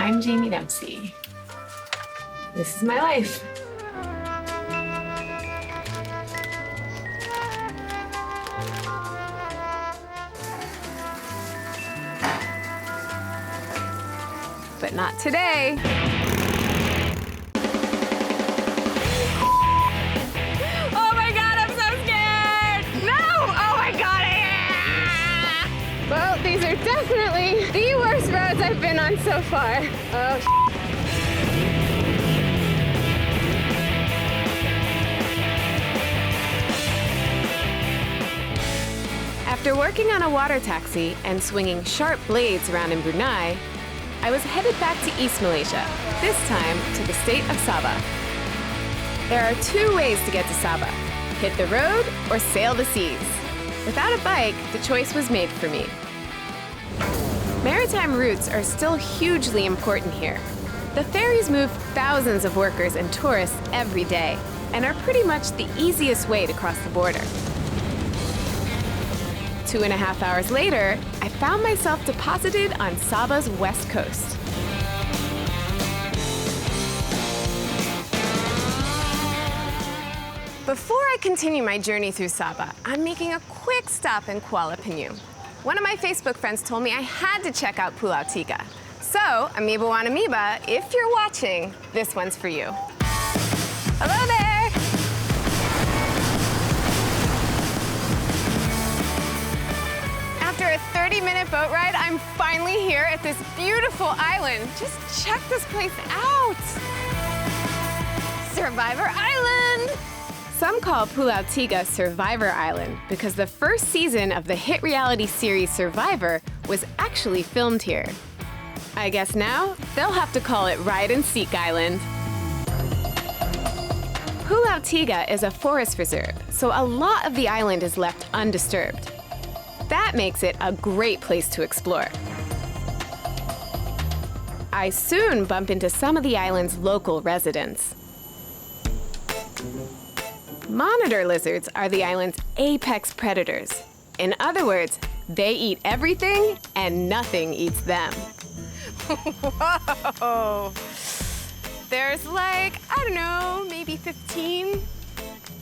I'm Jaime Dempsey. This is my life. But not today. Oh my God, I'm so scared! No! Oh my God! Well, these are definitely the worst roads I've been on so far. Oh, After working on a water taxi and swinging sharp blades around in Brunei, I was headed back to East Malaysia, this time to the state of Sabah. There are two ways to get to Sabah: hit the road or sail the seas. Without a bike, the choice was made for me. Maritime routes are still hugely important here. The ferries move thousands of workers and tourists every day and are pretty much the easiest way to cross the border. 2.5 hours later, I found myself deposited on Sabah's west coast. Before I continue my journey through Sabah, I'm making a quick stop in Kuala Penyu. One of my Facebook friends told me I had to check out Pulau Tiga. So, Amoeba Wan Amoeba, if you're watching, this one's for you. Hello there! After a 30-minute boat ride, I'm finally here at this beautiful island. Just check this place out! Survivor Island! Some call Pulau Tiga Survivor Island because the first season of the hit reality series Survivor was actually filmed here. I guess now they'll have to call it Ride and Seek Island. Pulau Tiga is a forest reserve, so a lot of the island is left undisturbed. That makes it a great place to explore. I soon bump into some of the island's local residents. Monitor lizards are the island's apex predators. In other words, they eat everything and nothing eats them. Whoa! There's like, I don't know, maybe 15.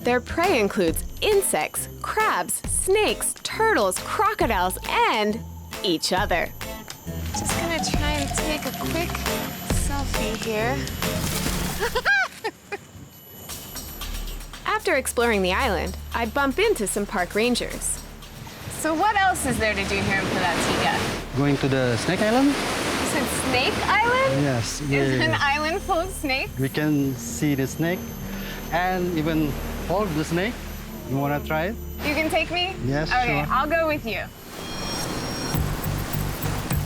Their prey includes insects, crabs, snakes, turtles, crocodiles, and each other. Just gonna try and take a quick selfie here. After exploring the island, I bump into some park rangers. So what else is there to do here in Pulau Tiga? Going to the Snake Island? You said Snake Island? Yes. Is an island full of snakes? We can see the snake and even hold the snake. You want to try it? You can take me? Yes, okay, sure. I'll go with you.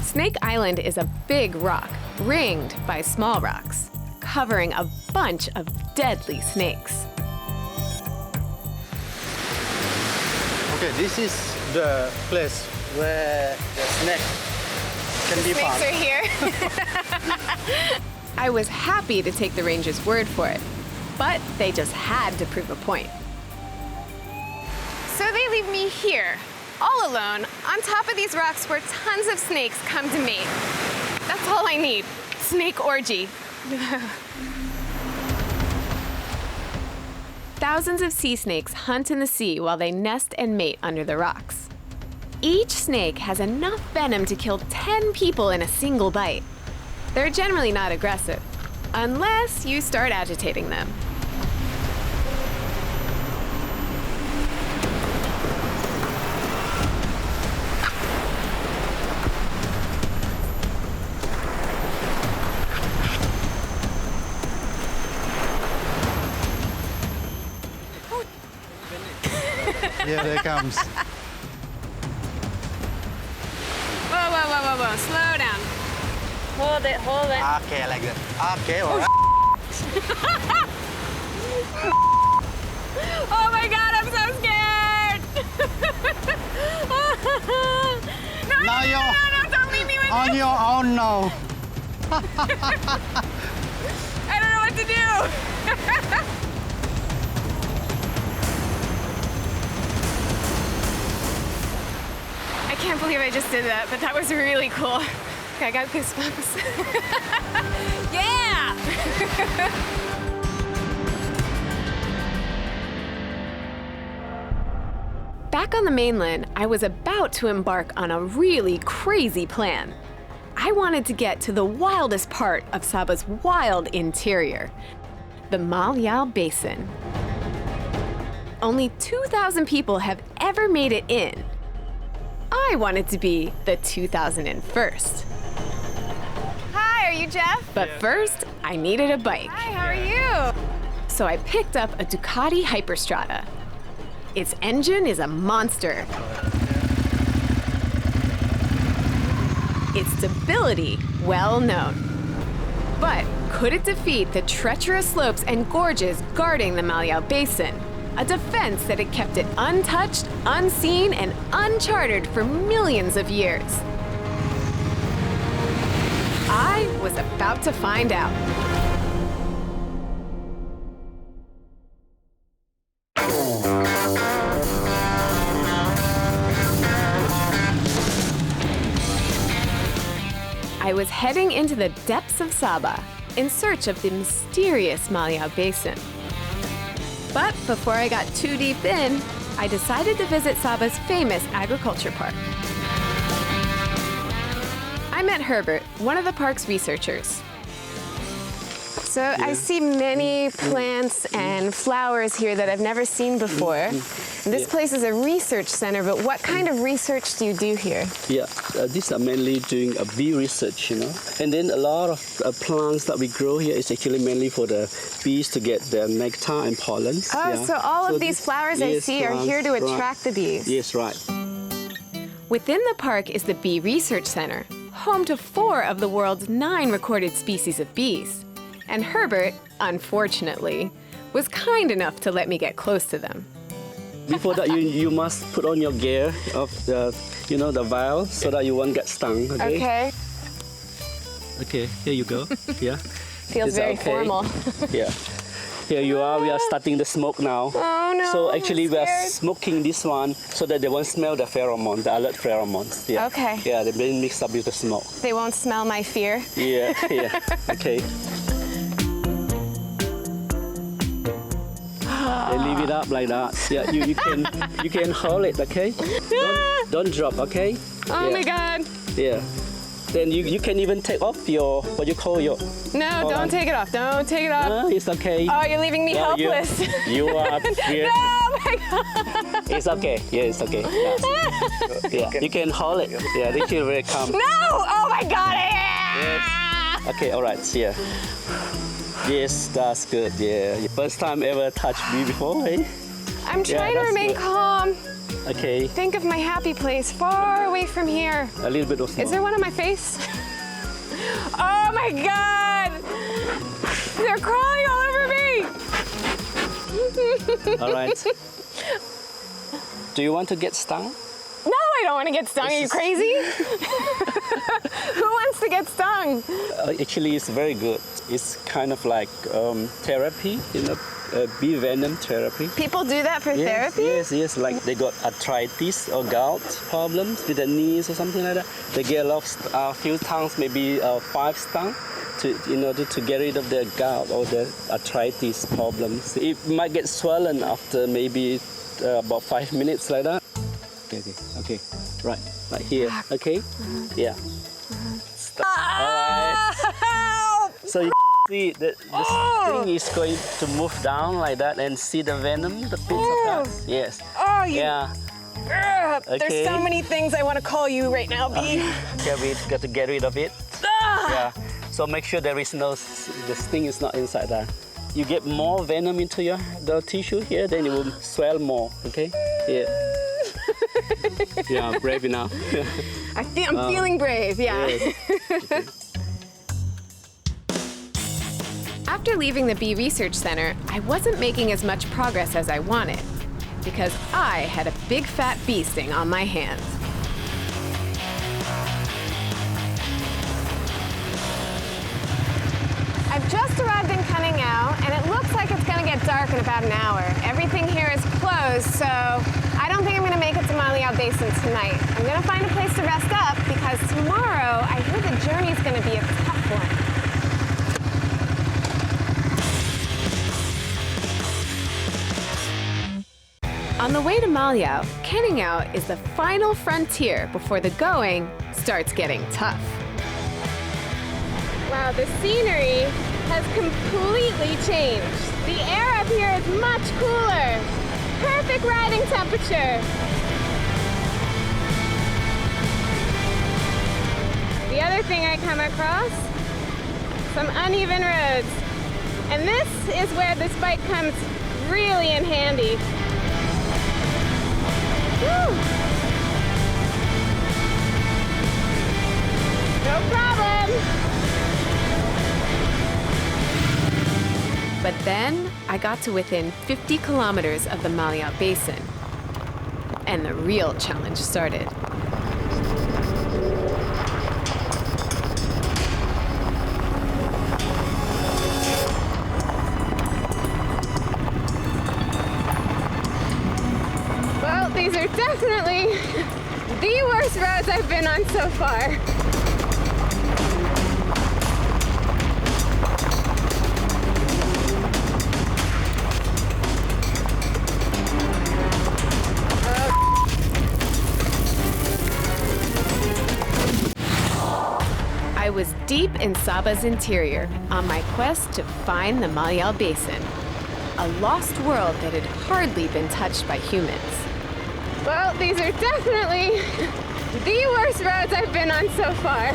Snake Island is a big rock, ringed by small rocks, covering a bunch of deadly snakes. Okay, this is the place where the snake can be found. Snakes are here. I was happy to take the ranger's word for it, but they just had to prove a point. So they leave me here, all alone, on top of these rocks where tons of snakes come to mate. That's all I need. Snake orgy. Thousands of sea snakes hunt in the sea while they nest and mate under the rocks. Each snake has enough venom to kill 10 people in a single bite. They're generally not aggressive, unless you start agitating them. Here they comes. Whoa, whoa, whoa, whoa, whoa. Slow down. Hold it, hold it. Okay, like that. Okay, all right. Oh my God, I'm so scared! No, Now no, you're don't leave me with on you! your own now. I don't know what to do! I can't believe I just did that, but that was really cool. Okay, I got goosebumps. Yeah! Back on the mainland, I was about to embark on a really crazy plan. I wanted to get to the wildest part of Sabah's wild interior, the Malayal Basin. Only 2,000 people have ever made it in. I wanted to be the 2001st. Hi, are you Jeff? But first, I needed a bike. Hi, how are you? So I picked up a Ducati Hyperstrada. Its engine is a monster. Its stability, well known. But could it defeat the treacherous slopes and gorges guarding the Maliau Basin? A defense that had kept it untouched, unseen, and uncharted for millions of years. I was about to find out. I was heading into the depths of Sabah in search of the mysterious Maliau Basin. But before I got too deep in, I decided to visit Sabah's famous agriculture park. I met Herbert, one of the park's researchers. So I see many plants and flowers here that I've never seen before. This place is a research center, but what kind of research do you do here? Yeah, these are mainly doing bee research, And then a lot of plants that we grow here is actually mainly for the bees to get their nectar and pollen. Oh, so all of these flowers I see are here to attract the bees. Yes, right. Within the park is the Bee Research Center, home to 4 of the world's 9 recorded species of bees. And Herbert, unfortunately, was kind enough to let me get close to them. Before that, you must put on your gear of the, the vial, so that you won't get stung. Okay. Okay. Okay. Here you go. Yeah. Feels very formal. Yeah. Here you are. We are starting the smoke now. Oh no. So actually, we are scared. smoking this one so that they won't smell the pheromone, the alert pheromones. Yeah. Okay. Yeah, they've been mixed up with the smoke. They won't smell my fear. Yeah. Yeah. Okay. And leave it up like that. Yeah, you can hold it, okay? Don't drop, okay? Oh yeah. my God. Yeah. Then you can even take off your what you call your. No, don't take it off. Don't take it off. No, it's okay. Oh, you're leaving me Yeah, helpless. You are. Yeah. No, oh my God. It's okay. Yeah, it's okay. Yeah, you can hold it. Yeah, this is very calm. No! Oh my God. Yes. Okay, all right. Yeah. Yes, that's good. Yeah. First time ever touched bee before, eh? I'm trying to that's remain good. calm. Okay. Think of my happy place far away from here. A little bit of smoke. Is there one on my face? Oh my God! They're crawling all over me! All right. Do you want to get stung? No, I don't want to get stung. Are you crazy? Who wants to get stung? Actually, it's very good. It's kind of like therapy, bee venom therapy. People do that for therapy? Yes. Like they got arthritis or gout problems with the knees or something like that. They get a few tongues, maybe 5 stung, in order to get rid of the gout or the arthritis problems. It might get swollen after maybe about 5 minutes like that. Okay. Right here. Okay. Yeah. Stop. All right. So you see the thing is going to move down like that and see the venom, the bits of that. Yes. Oh, Yeah. Okay. There's so many things I want to call you right now, Bee. Yeah, we got to get rid of it. Yeah. So make sure there is the sting is not inside there. You get more venom into the tissue here, then it will swell more. Okay. Yeah. Yeah, brave enough. I'm feeling brave, yeah. Yes. Okay. After leaving the Bee Research Center, I wasn't making as much progress as I wanted because I had a big fat bee sting on my hands. I've just arrived in Borneo, and it looks like it's going to get dark in about an hour. Everything here is closed, so I don't think I'm gonna make it to Maliau Basin tonight. I'm gonna find a place to rest up because tomorrow I hear the journey's gonna be a tough one. On the way to Maliau, camping out is the final frontier before the going starts getting tough. Wow, the scenery has completely changed. The air up here is much cooler. Perfect riding temperature. The other thing I come across, some uneven roads. And this is where this bike comes really in handy. Woo. No problem. But then I got to within 50 kilometers of the Malayal Basin, and the real challenge started. Well, these are definitely the worst roads I've been on so far. I was deep in Sabah's interior on my quest to find the Malayal Basin, a lost world that had hardly been touched by humans. Well, these are definitely the worst roads I've been on so far.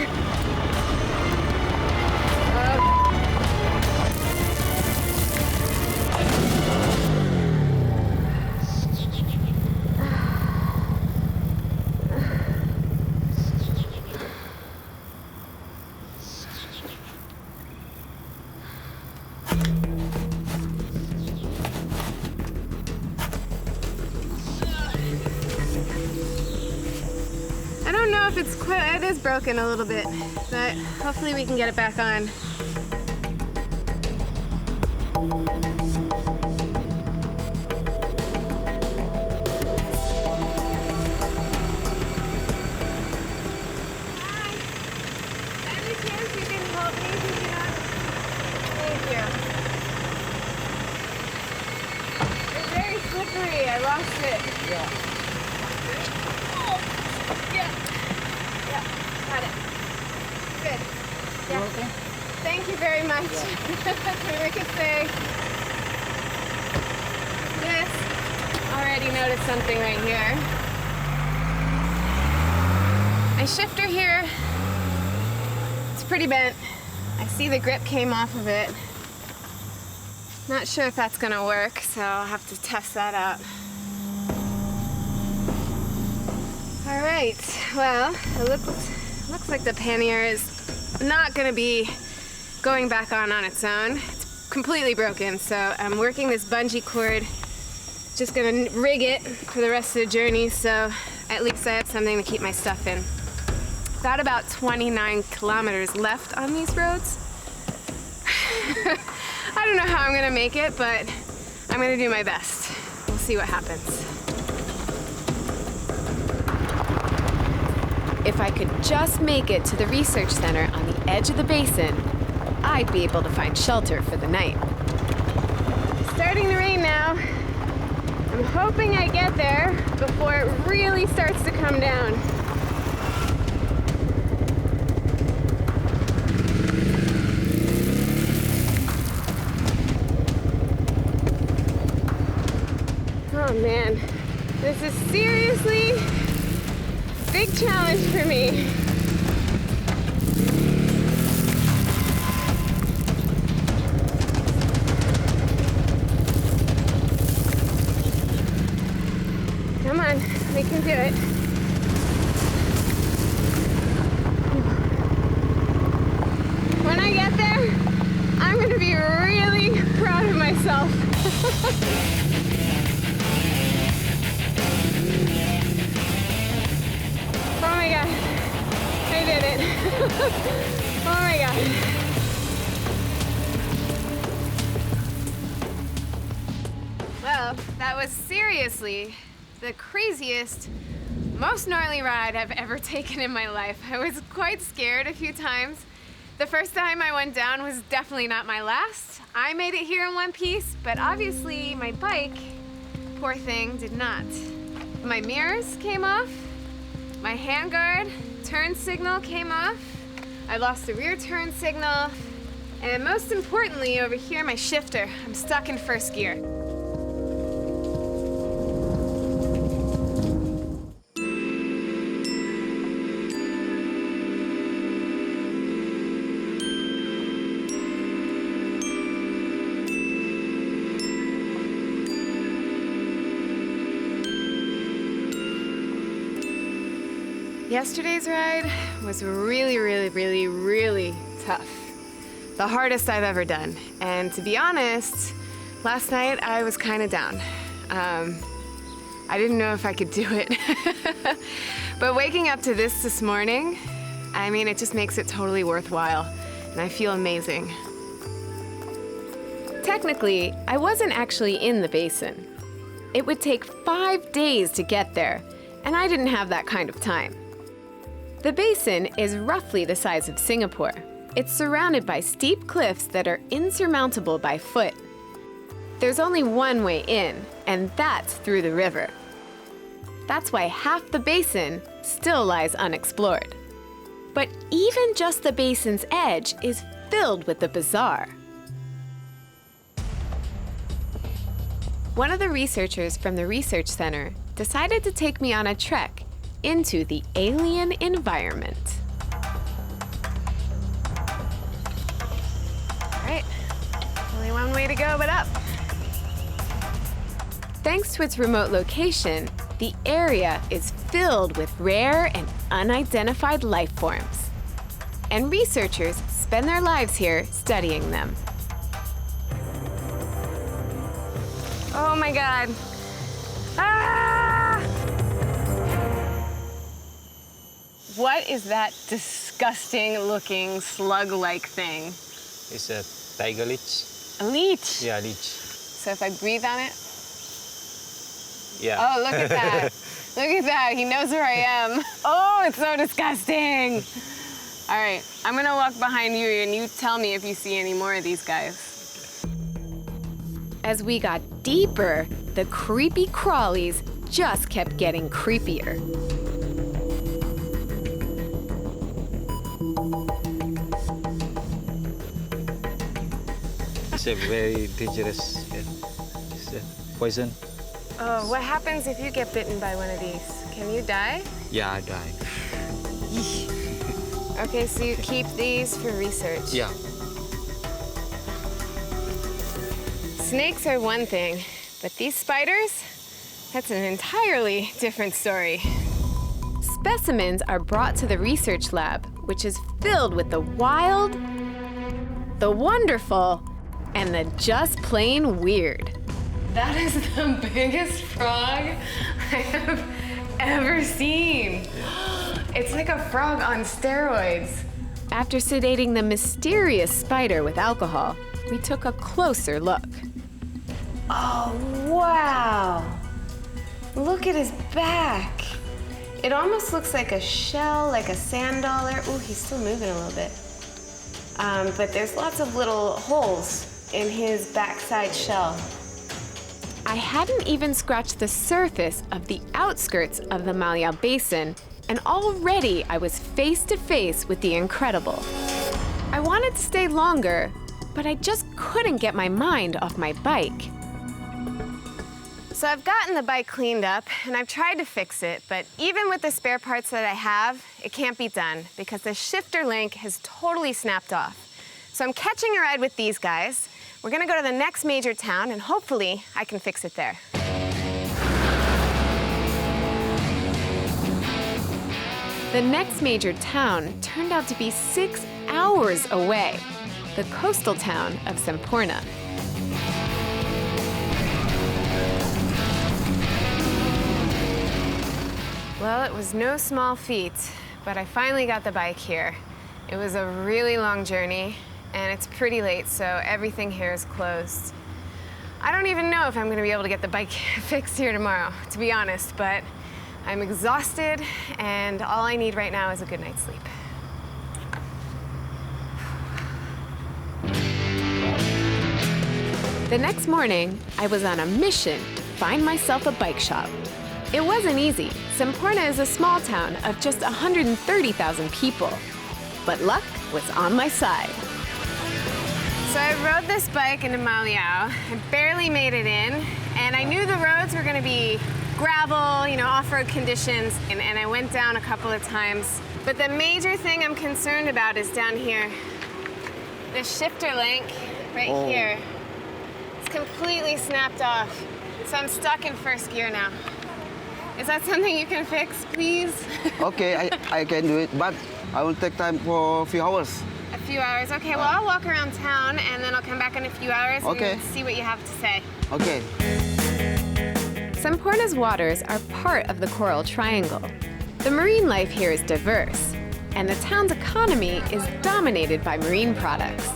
I don't know if it is broken a little bit, but hopefully we can get it back on. Hi. Any chance you can help me to get on? Thank you. It's very slippery. I lost it. Yeah. Got it. Good. Yeah. Okay? Thank you very much. Yeah. We could say this. Already noticed something right here. My shifter here, it's pretty bent. I see the grip came off of it. Not sure if that's gonna work, so I'll have to test that out. All right, well, it looks like the pannier is not gonna be going back on its own. It's completely broken, so I'm working this bungee cord, just gonna rig it for the rest of the journey, so at least I have something to keep my stuff in. Got about 29 kilometers left on these roads. I don't know how I'm gonna make it, but I'm gonna do my best. We'll see what happens. If I could just make it to the research center on the edge of the basin, I'd be able to find shelter for the night. It's starting to rain now. I'm hoping I get there before it really starts to come down. Oh man, this is seriously a big challenge for me. Come on, we can do it. When I get there, I'm gonna be really proud of myself. Oh my God, I did it. Oh my God. Well, that was seriously the craziest, most gnarly ride I've ever taken in my life. I was quite scared a few times. The first time I went down was definitely not my last. I made it here in one piece, but obviously my bike, poor thing, did not. My mirrors came off, my handguard, turn signal came off, I lost the rear turn signal, and most importantly, over here, my shifter. I'm stuck in first gear. Yesterday's ride was really tough. The hardest I've ever done. And to be honest, last night I was kind of down. I didn't know if I could do it. But waking up to this morning, I mean, it just makes it totally worthwhile. And I feel amazing. Technically, I wasn't actually in the basin. It would take 5 days to get there, and I didn't have that kind of time. The basin is roughly the size of Singapore. It's surrounded by steep cliffs that are insurmountable by foot. There's only one way in, and that's through the river. That's why half the basin still lies unexplored. But even just the basin's edge is filled with the bizarre. One of the researchers from the research center decided to take me on a trek into the alien environment. All right, only one way to go but up. Thanks to its remote location, the area is filled with rare and unidentified life forms. And researchers spend their lives here studying them. Oh my God. Ah! What is that disgusting looking slug-like thing? It's a tiger leech. A leech? Yeah, leech. So if I breathe on it? Yeah. Oh, look at that. Look at that. He knows where I am. Oh, it's so disgusting. All right, I'm gonna walk behind you and you tell me if you see any more of these guys. As we got deeper, the creepy crawlies just kept getting creepier. It's a very dangerous. It's a poison. Oh, what happens if you get bitten by one of these? Can you die? Yeah, I died. Okay, so you keep these for research. Yeah. Snakes are one thing, but these spiders, that's an entirely different story. Specimens are brought to the research lab, which is filled with the wild, the wonderful, and the just plain weird. That is the biggest frog I have ever seen. It's like a frog on steroids. After sedating the mysterious spider with alcohol, we took a closer look. Oh, wow. Look at his back. It almost looks like a shell, like a sand dollar. Ooh, he's still moving a little bit. But there's lots of little holes in his backside shell. I hadn't even scratched the surface of the outskirts of the Malayal Basin, and already I was face to face with the incredible. I wanted to stay longer, but I just couldn't get my mind off my bike. So I've gotten the bike cleaned up, and I've tried to fix it, but even with the spare parts that I have, it can't be done because the shifter link has totally snapped off. So I'm catching a ride with these guys. We're gonna go to the next major town, and hopefully I can fix it there. The next major town turned out to be 6 hours away, the coastal town of Semporna. Well, it was no small feat, but I finally got the bike here. It was a really long journey, and it's pretty late, so everything here is closed. I don't even know if I'm gonna be able to get the bike fixed here tomorrow, to be honest, but I'm exhausted and all I need right now is a good night's sleep. The next morning, I was on a mission to find myself a bike shop. It wasn't easy. Semporna is a small town of just 130,000 people. But luck was on my side. So I rode this bike into Maliau. I barely made it in, and I knew the roads were gonna be gravel, you know, off-road conditions, and I went down a couple of times. But the major thing I'm concerned about is down here. The shifter link right here. It's completely snapped off. So I'm stuck in first gear now. Is that something you can fix, please? Okay, I can do it, but I will take time for a few hours. A few hours, okay. Well, I'll walk around town and then I'll come back in a few hours and see what you have to say. Okay. Semporna's waters are part of the Coral Triangle. The marine life here is diverse, and the town's economy is dominated by marine products.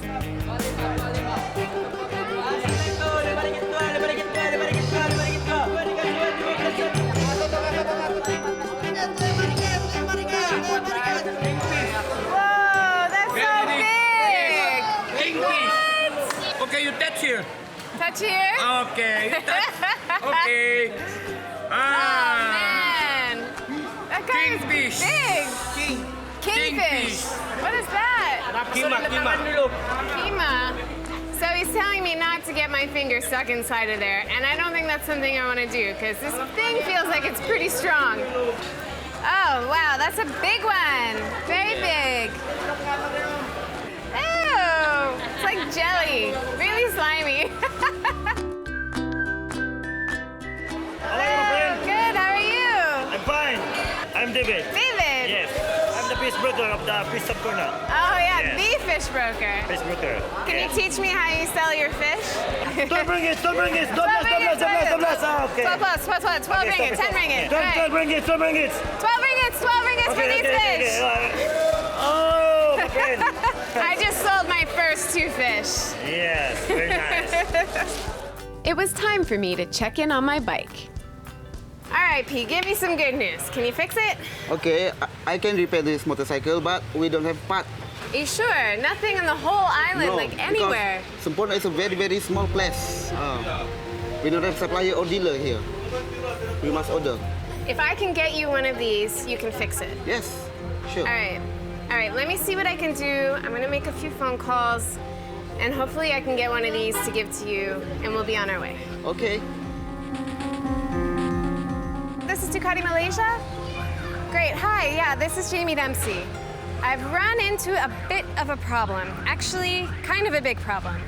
Okay, you touch here. Touch here? Okay, you touch. Okay. Oh, man. That guy Kingfish. is big. Kingfish. What is that? Kima. So he's telling me not to get my finger stuck inside of there, and I don't think that's something I want to do, because this thing feels like it's pretty strong. Oh, wow, that's a big one. Very big. Ew, it's like jelly. Really slimy. Hello, good, how are you? I'm fine. I'm David. David? Yes. I'm the fish broker of the fish Semporna. Oh, yeah, Yes. the fish broker. Fish broker. Can you teach me how you sell your fish? Don't bring it, don't bring it. Don't okay. 12 plus, 12 plus, 12 ringgit, 10 ringgit. Don't bring it, don't bring it. 12 ringgits for these fish. Oh, my friend. I just sold my first 2 fish. Yes, very nice. It was time for me to check in on my bike. All right, P, give me some good news. Can you fix it? Okay, I can repair this motorcycle, but we don't have part. Are you sure? Nothing on the whole island, No, like anywhere. Semporna is a very, very small place. We don't have supplier or dealer here. We must order. If I can get you one of these, you can fix it. Yes, sure. All right, let me see what I can do. I'm gonna make a few phone calls, and hopefully I can get one of these to give to you, and we'll be on our way. Okay. This is Ducati Malaysia? Great, hi, yeah, this is Jaime Dempsey. I've run into a bit of a problem. Actually, kind of a big problem.